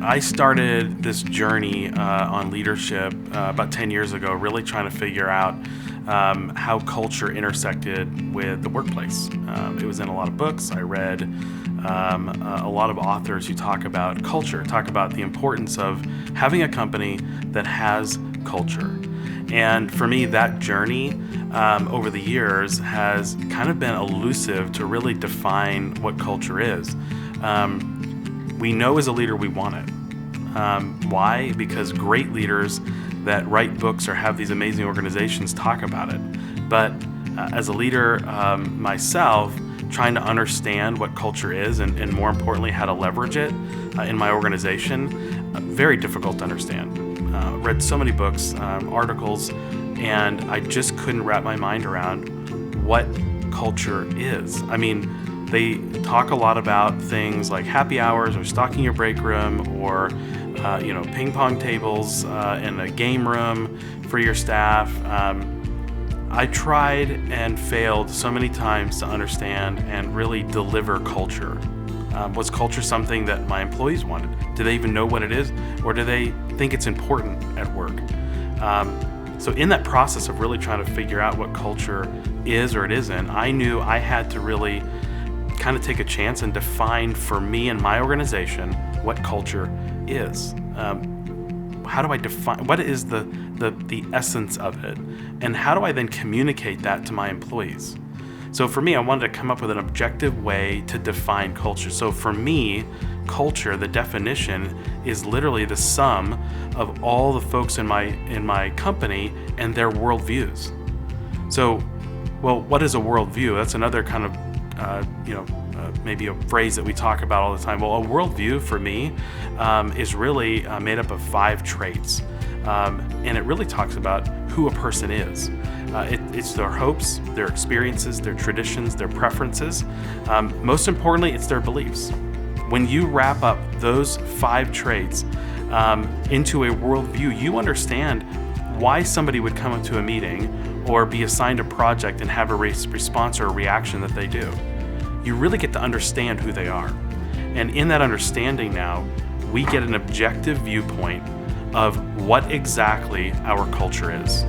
I started this journey on leadership about 10 years ago, really trying to figure out how culture intersected with the workplace. It was in a lot of books. I read a lot of authors who talk about culture, talk about the importance of having a company that has culture. And for me, that journey over the years has kind of been elusive to really define what culture is. We know as a leader we want it. Why? Because great leaders that write books or have these amazing organizations talk about it. But as a leader myself, trying to understand what culture is and more importantly, how to leverage it in my organization, very difficult to understand. Read so many books, articles, and I just couldn't wrap my mind around what culture is. I mean, they talk a lot about things like happy hours or stocking your break room or ping pong tables and a game room for your staff. I tried and failed so many times to understand and really deliver culture. Was culture something that my employees wanted? Do they even know what it is? Or do they think it's important at work? So in that process of really trying to figure out what culture is or it isn't, I knew I had to really kind of take a chance and define for me and my organization what culture is. How do I define, what is the essence of it? And how do I then communicate that to my employees? So for me, I wanted to come up with an objective way to define culture. So for me, culture, the definition is literally the sum of all the folks in my company and their worldviews. So, well, what is a worldview? That's another kind of maybe a phrase that we talk about all the time. Well, a worldview for me is really made up of 5 traits. And it really talks about who a person is. It's their hopes, their experiences, their traditions, their preferences. Most importantly, it's their beliefs. When you wrap up those 5 traits into a worldview, you understand why somebody would come up to a meeting or be assigned a project and have a response or a reaction that they do. You really get to understand who they are. And in that understanding now, we get an objective viewpoint of what exactly our culture is.